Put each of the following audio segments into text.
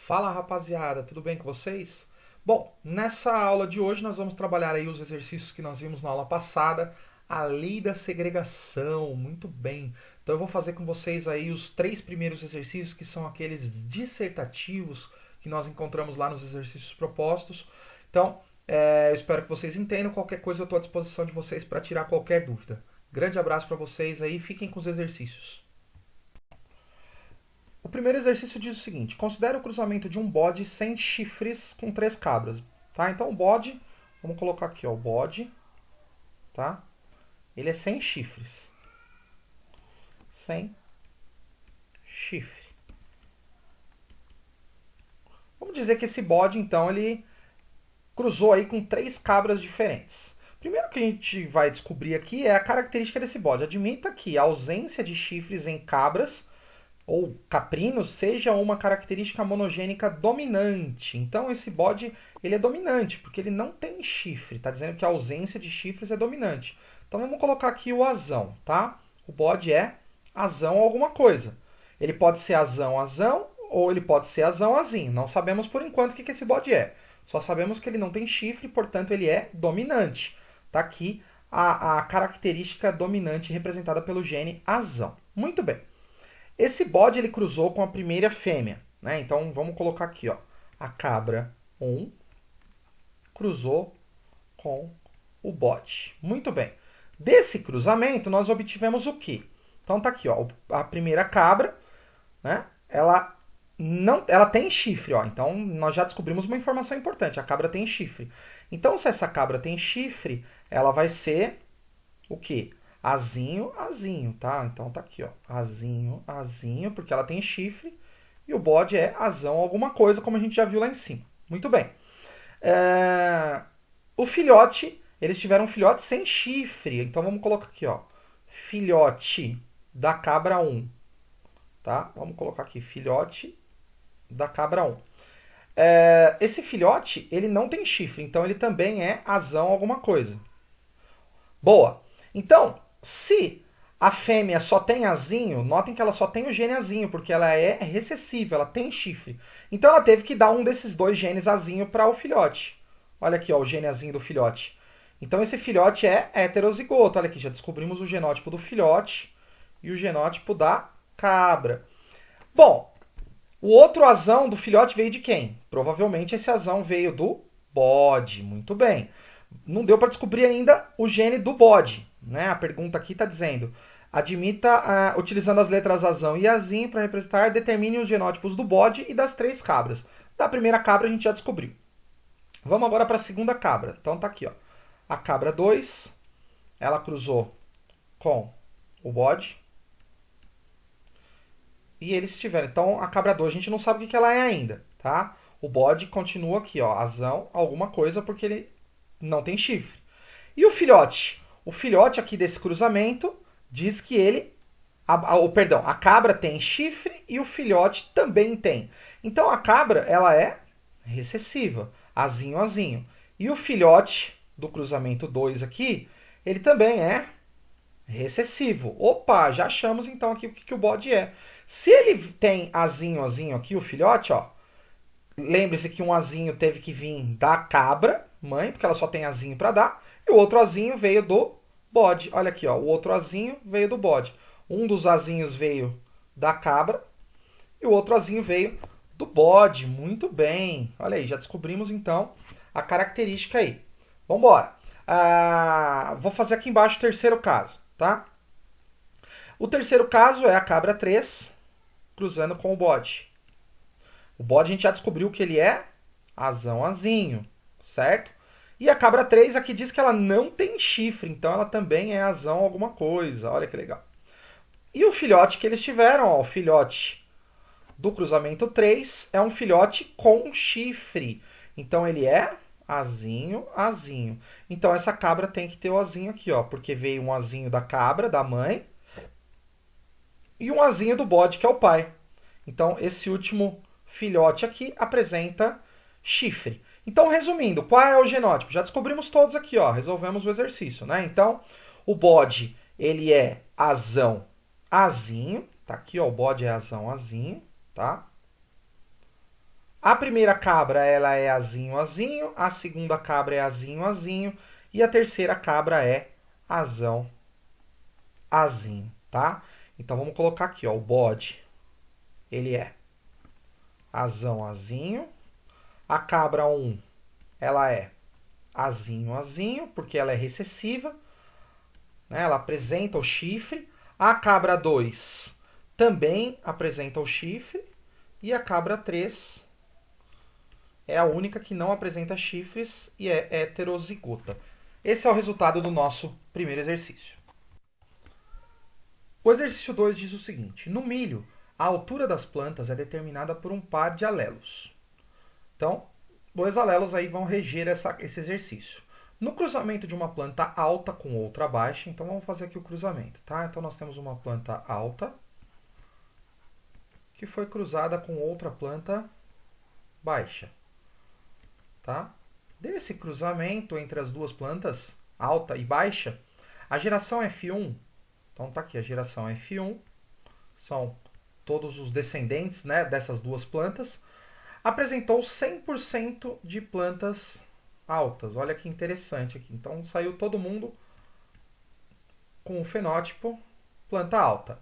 Fala rapaziada, tudo bem com vocês? Bom, nessa aula de hoje nós vamos trabalhar aí os exercícios que nós vimos na aula passada, a lei da segregação, muito bem. Então eu vou fazer com vocês aí os três primeiros exercícios que são aqueles dissertativos que nós encontramos lá nos exercícios propostos. Então, eu espero que vocês entendam, qualquer coisa eu estou à disposição de vocês para tirar qualquer dúvida. Grande abraço para vocês aí, fiquem com os exercícios. O primeiro exercício diz o seguinte: considere o cruzamento de um bode sem chifres com três cabras. Tá? Então o bode, vamos colocar aqui, ó, o bode, tá? Ele é sem chifres. Sem chifre. Vamos dizer que esse bode, então, ele cruzou aí com três cabras diferentes. Primeiro que a gente vai descobrir aqui é a característica desse bode. Admita que a ausência de chifres em cabras ou caprinos seja uma característica monogênica dominante. Então esse bode ele é dominante, porque ele não tem chifre. Está dizendo que a ausência de chifres é dominante. Então vamos colocar aqui o asão, tá? O bode é asão alguma coisa. Ele pode ser asão asão ou ele pode ser asão azinho. Não sabemos por enquanto o que esse bode é. Só sabemos que ele não tem chifre, portanto ele é dominante. Está aqui a característica dominante representada pelo gene asão. Muito bem. Esse bode ele cruzou com a primeira fêmea, né? Então vamos colocar aqui, ó, a cabra 1 cruzou com o bode. Muito bem. Desse cruzamento nós obtivemos o quê? Então tá aqui, ó, a primeira cabra, né? Ela tem chifre, ó. Então nós já descobrimos uma informação importante. A cabra tem chifre. Então se essa cabra tem chifre, ela vai ser o quê? Azinho, azinho, tá? Então tá aqui, ó. Azinho, azinho, porque ela tem chifre. E o bode é asão alguma coisa, como a gente já viu lá em cima. Muito bem. O filhote, eles tiveram um filhote sem chifre. Então vamos colocar aqui, ó. Filhote da cabra 1. Tá? Vamos colocar aqui, filhote da cabra 1. Esse filhote, ele não tem chifre. Então ele também é asão alguma coisa. Boa. Então, se a fêmea só tem azinho, notem que ela só tem o gene azinho, porque ela é recessiva, ela tem chifre. Então ela teve que dar um desses dois genes azinho para o filhote. Olha aqui, ó, o gene azinho do filhote. Então esse filhote é heterozigoto. Olha aqui, já descobrimos o genótipo do filhote e o genótipo da cabra. Bom, o outro asão do filhote veio de quem? Provavelmente esse asão veio do bode. Muito bem. Não deu para descobrir ainda o gene do bode. Né? A pergunta aqui está dizendo: admita, utilizando as letras asão e azinho para representar, determine os genótipos do bode e das três cabras. Da primeira cabra a gente já descobriu. Vamos agora para a segunda cabra. Então tá aqui, ó. A cabra 2, ela cruzou com o bode. E eles tiveram. Então a cabra 2 a gente não sabe o que ela é ainda, tá? O bode continua aqui, ó, asão alguma coisa, porque ele não tem chifre. E o filhote? O filhote aqui desse cruzamento diz que ele... a cabra tem chifre e o filhote também tem. Então a cabra, ela é recessiva, azinho, azinho. E o filhote do cruzamento 2 aqui, ele também é recessivo. Opa, já achamos então aqui o que o bode é. Se ele tem azinho, azinho aqui, o filhote, ó, lembre-se que um azinho teve que vir da cabra, mãe, porque ela só tem azinho para dar, e o outro azinho veio do bode. Olha aqui, ó, o outro azinho veio do bode. Um dos azinhos veio da cabra e o outro azinho veio do bode. Muito bem. Olha aí, já descobrimos então a característica aí. Vamos embora. Vou fazer aqui embaixo o terceiro caso, tá? O terceiro caso é a cabra 3 cruzando com o bode. O bode a gente já descobriu que ele é asão, azinho, certo? E a cabra 3 aqui diz que ela não tem chifre, então ela também é asão alguma coisa. Olha que legal. E o filhote que eles tiveram, ó, o filhote do cruzamento 3 é um filhote com chifre. Então ele é azinho, azinho. Então essa cabra tem que ter o azinho aqui, ó, porque veio um azinho da cabra, da mãe, e um azinho do bode, que é o pai. Então esse último filhote aqui apresenta chifre. Então, resumindo, qual é o genótipo? Já descobrimos todos aqui, ó, resolvemos o exercício, né? Então, o bode, ele é asão, azinho, tá aqui, ó, o bode é asão, azinho, tá? A primeira cabra, ela é azinho, azinho. A segunda cabra é azinho, azinho. E a terceira cabra é azão, azinho, tá? Então vamos colocar aqui, ó, o bode. Ele é azão, azinho. A cabra 1, ela é azinho, azinho, porque ela é recessiva, né? Ela apresenta o chifre. A cabra 2 também apresenta o chifre. E a cabra 3 é a única que não apresenta chifres e é heterozigota. Esse é o resultado do nosso primeiro exercício. O exercício 2 diz o seguinte: no milho, a altura das plantas é determinada por um par de alelos. Então, dois alelos aí vão reger esse exercício. No cruzamento de uma planta alta com outra baixa, então vamos fazer aqui o cruzamento, tá? Então nós temos uma planta alta que foi cruzada com outra planta baixa, tá? Desse cruzamento entre as duas plantas, alta e baixa, a geração F1, então tá aqui a geração F1, são todos os descendentes, né, dessas duas plantas, apresentou 100% de plantas altas. Olha que interessante aqui. Então saiu todo mundo com o fenótipo planta alta.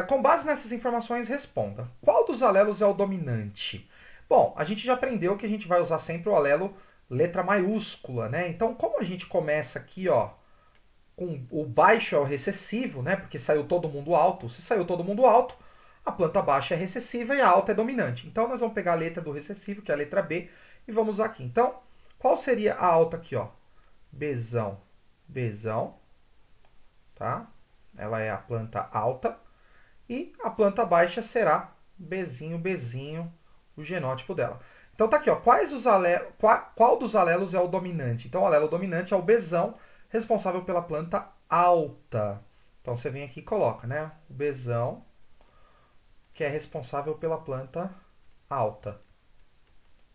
Com base nessas informações, responda. Qual dos alelos é o dominante? Bom, a gente já aprendeu que a gente vai usar sempre o alelo letra maiúscula, né? Então, como a gente começa aqui, ó, com o baixo é o recessivo, né? Porque saiu todo mundo alto. Se saiu todo mundo alto, a planta baixa é recessiva e a alta é dominante. Então, nós vamos pegar a letra do recessivo, que é a letra B, e vamos usar aqui. Então, qual seria a alta aqui, ó? Bzão, Bzão, tá? Ela é a planta alta. E a planta baixa será Bzinho, Bzinho, o genótipo dela. Então tá aqui, ó. Qual dos alelos é o dominante? Então o alelo dominante é o Bzão, responsável pela planta alta. Então você vem aqui e coloca, né? O Bzão, que é responsável pela planta alta.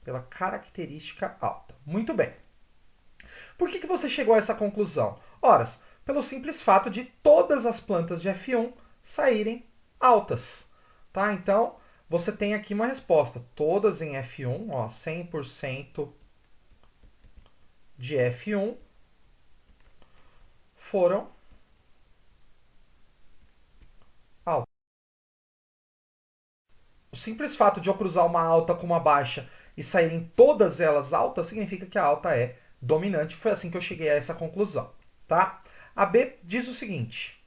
Pela característica alta. Muito bem. Por que você chegou a essa conclusão? Ora, pelo simples fato de todas as plantas de F1 saírem altas. Tá? Então, você tem aqui uma resposta. Todas em F1, ó, 100% de F1 foram altas. O simples fato de eu cruzar uma alta com uma baixa e saírem todas elas altas significa que a alta é dominante. Foi assim que eu cheguei a essa conclusão. Tá? A B diz o seguinte: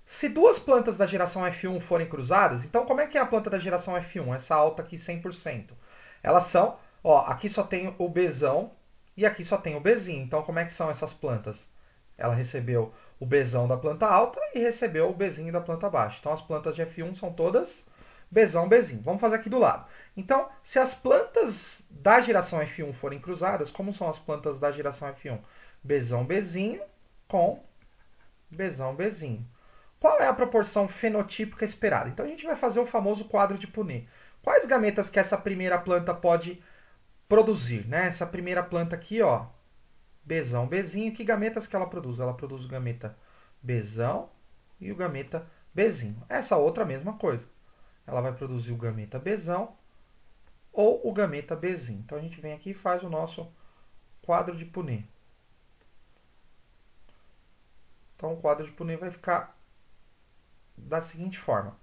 se duas plantas da geração F1 forem cruzadas, então como é que é a planta da geração F1? Essa alta aqui 100%. Elas são, ó, aqui só tem o Bzão e aqui só tem o Bzinho. Então como é que são essas plantas? Ela recebeu o Bzão da planta alta e recebeu o Bzinho da planta baixa. Então as plantas de F1 são todas Bzão, Bzinho. Vamos fazer aqui do lado. Então, se as plantas da geração F1 forem cruzadas, como são as plantas da geração F1? Bzão, Bzinho com Bzão, Bzinho. Qual é a proporção fenotípica esperada? Então a gente vai fazer o famoso quadro de Punnett. Quais gametas que essa primeira planta pode produzir, né? Essa primeira planta aqui, ó, Bzão, Bzinho, que gametas que ela produz? Ela produz o gameta Bzão e o gameta Bzinho. Essa outra, mesma coisa. Ela vai produzir o gameta Bzão ou o gameta Bzinho. Então a gente vem aqui e faz o nosso quadro de Punnett. Então o quadro de Punnett vai ficar da seguinte forma.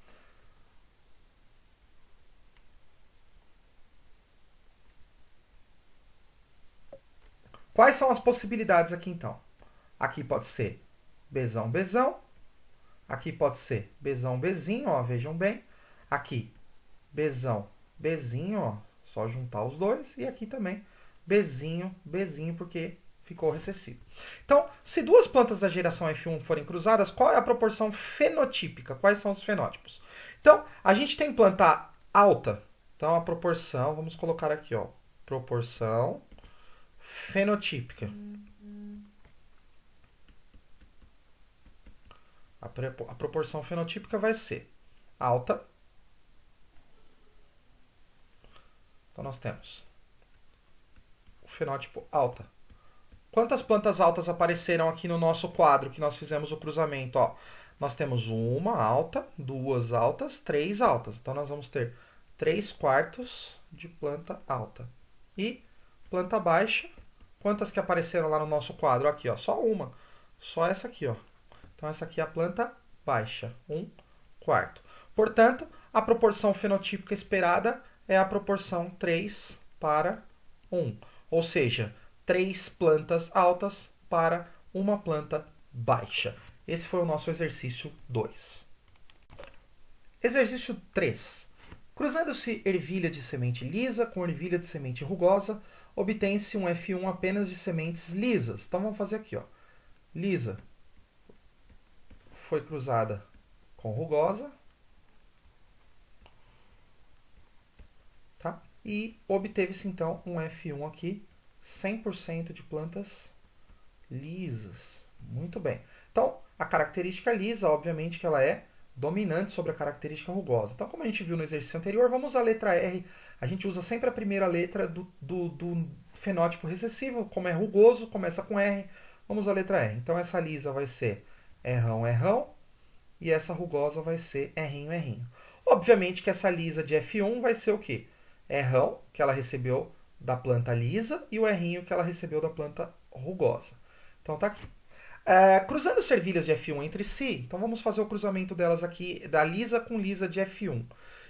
Quais são as possibilidades aqui então? Aqui pode ser Bzão, Bzão. Aqui pode ser Bzão, Bzinho, ó, vejam bem. Aqui, Bzão, Bzinho, ó, só juntar os dois. E aqui também Bzinho, Bzinho, porque ficou recessivo. Então, se duas plantas da geração F1 forem cruzadas, qual é a proporção fenotípica? Quais são os fenótipos? Então, a gente tem planta alta. Então, a proporção, vamos colocar aqui, ó, proporção fenotípica. A proporção fenotípica vai ser alta. Então, nós temos o fenótipo alta. Quantas plantas altas apareceram aqui no nosso quadro que nós fizemos o cruzamento? Ó, nós temos uma alta, duas altas, três altas. Então, nós vamos ter 3/4 de planta alta. E planta baixa, quantas que apareceram lá no nosso quadro? Aqui, ó, só uma. Só essa aqui, ó. Então, essa aqui é a planta baixa, 1/4. Portanto, a proporção fenotípica esperada é a proporção 3/1. Ou seja, 3 plantas altas para uma planta baixa. Esse foi o nosso exercício 2. Exercício 3. Cruzando-se ervilha de semente lisa com ervilha de semente rugosa, obtém-se um F1 apenas de sementes lisas. Então vamos fazer aqui, ó. Lisa foi cruzada com rugosa, tá? E obteve-se então um F1 aqui, 100% de plantas lisas. Muito bem. Então, a característica lisa, obviamente que ela é dominante sobre a característica rugosa. Então, como a gente viu no exercício anterior, vamos usar a letra R. A gente usa sempre a primeira letra do fenótipo recessivo. Como é rugoso, começa com R. Vamos usar a letra R. Então, essa lisa vai ser Rão, Rão. E essa rugosa vai ser R'inho, R'inho. Obviamente que essa lisa de F1 vai ser o quê? Rão, que ela recebeu da planta lisa, e o R'inho que ela recebeu da planta rugosa. Então, tá aqui. Cruzando as ervilhas de F1 entre si, então vamos fazer o cruzamento delas aqui, da lisa com lisa de F1.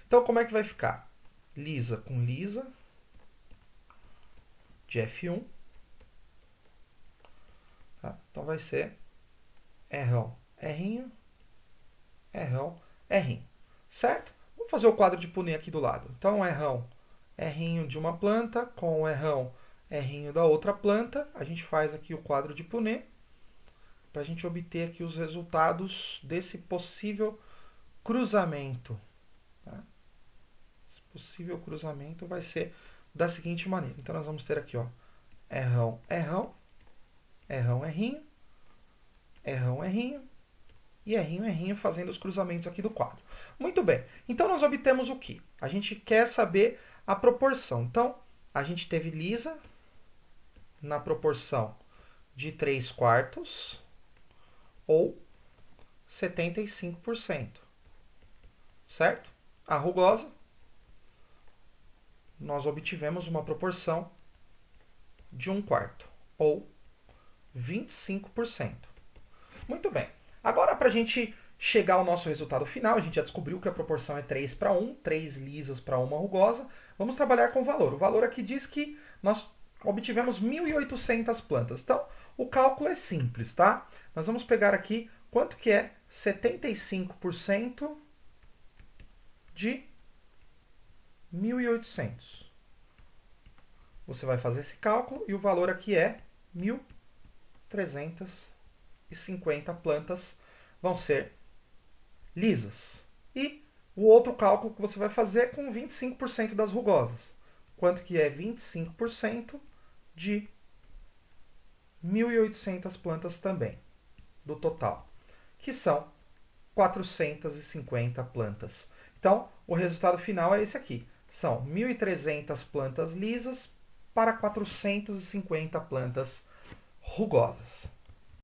Então, como é que vai ficar? Lisa com lisa de F1. Tá? Então, vai ser Rão, R'inho, Rão, R'inho. Certo? Vamos fazer o quadro de Punnett aqui do lado. Então, Rão, R'inho de uma planta com Rão, R'inho da outra planta. A gente faz aqui o quadro de Punnett para a gente obter aqui os resultados desse possível cruzamento. Tá? Esse possível cruzamento vai ser da seguinte maneira. Então, nós vamos ter aqui, ó, Rão, Rão, Rão, R'inho, Rão, R'inho e R'inho, R'inho fazendo os cruzamentos aqui do quadro. Muito bem. Então, nós obtemos o quê? A gente quer saber a proporção. Então, a gente teve lisa na proporção de 3/4 ou 75%. Certo? A rugosa, nós obtivemos uma proporção de 1/4 ou 25%. Muito bem. Agora, para a gente chegar ao nosso resultado final, a gente já descobriu que a proporção é 3/1, 3 lisas para uma rugosa. Vamos trabalhar com o valor. O valor aqui diz que nós obtivemos 1.800 plantas. Então, o cálculo é simples, tá? Nós vamos pegar aqui quanto que é 75% de 1.800. Você vai fazer esse cálculo e o valor aqui é 1.350 plantas vão ser lisas. E o outro cálculo que você vai fazer é com 25% das rugosas. Quanto que é 25% de 1.800 plantas também, do total, que são 450 plantas. Então, o resultado final é esse aqui. São 1.300 plantas lisas para 450 plantas rugosas.